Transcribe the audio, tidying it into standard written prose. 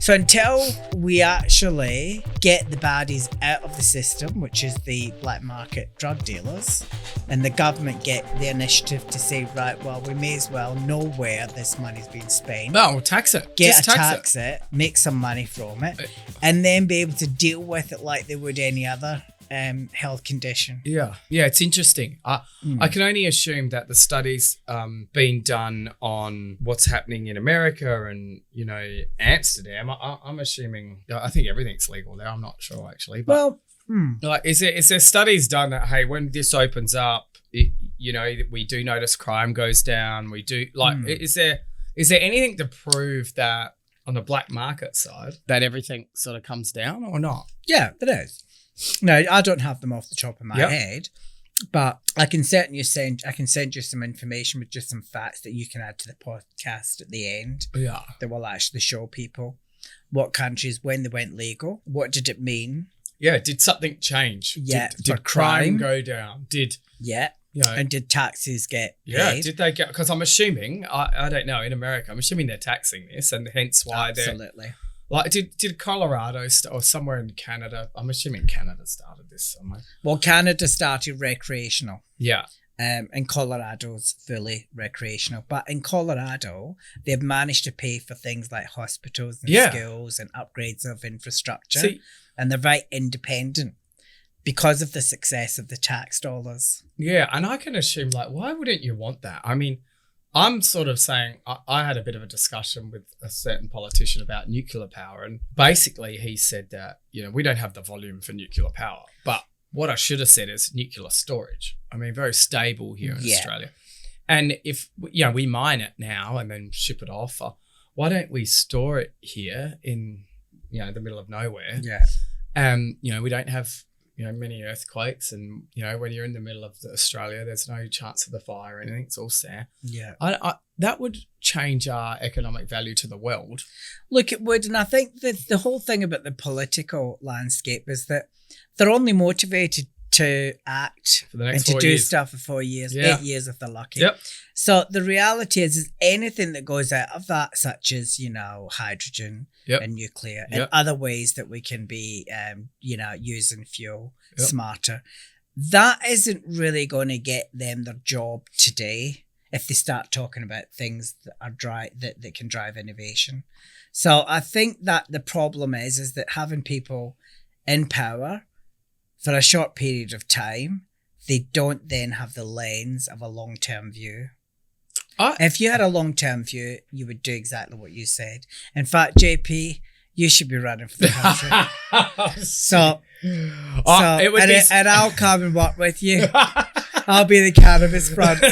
So until we actually get the baddies out of the system, which is the black market drug dealers, and the government get the initiative to say, right, well, we may as well know where this money's being spent. No, we'll tax it. Tax it, make some money from it, and then be able to deal with it like they would any other health condition. Yeah, it's interesting. I can only assume that the studies being done on what's happening in America and Amsterdam. I'm assuming. I think everything's legal there. I'm not sure actually. But like, is there studies done that when this opens up, we do notice crime goes down. We do is there anything to prove that on the black market side that everything sort of comes down or not? Yeah, there is. No, I don't have them off the top of my head, but I can certainly send you some information with just some facts that you can add to the podcast at the end. Yeah, that will actually show people what countries, when they went legal, what did it mean? Yeah, did something change? Yeah, did crime go down? And did taxes get paid? Yeah, did they get? Because I'm assuming I don't know in America. I'm assuming they're taxing this, and hence why absolutely. Like, did Colorado or somewhere in Canada? I'm assuming Canada started this somewhere. Well, Canada started recreational. Yeah. And Colorado's fully recreational. But in Colorado, they've managed to pay for things like hospitals and schools and upgrades of infrastructure. And they're very independent because of the success of the tax dollars. Yeah, and I can assume, why wouldn't you want that? I mean, I'm sort of saying, I had a bit of a discussion with a certain politician about nuclear power, and basically he said that, we don't have the volume for nuclear power, but what I should have said is nuclear storage. I mean, very stable here in Australia. And if, we mine it now and then ship it off, why don't we store it here in, the middle of nowhere? Yeah. We don't have many earthquakes, and when you're in the middle of Australia, there's no chance of the fire or anything. It's all sand. Yeah, that would change our economic value to the world. Look, it would, and I think that the whole thing about the political landscape is that they're only motivated to act for the next and to 4 do years. Stuff for 4 years, Yeah. 8 years if they're lucky. Yep. So the reality is anything that goes out of that, such as hydrogen and nuclear and other ways that we can be, using fuel smarter, that isn't really going to get them their job today if they start talking about things that are that can drive innovation. So I think that the problem is that having people in power for a short period of time, they don't then have the lens of a long-term view. If you had a long-term view, you would do exactly what you said. In fact, JP, you should be running for the country. And I'll come and work with you. I'll be the cannabis front.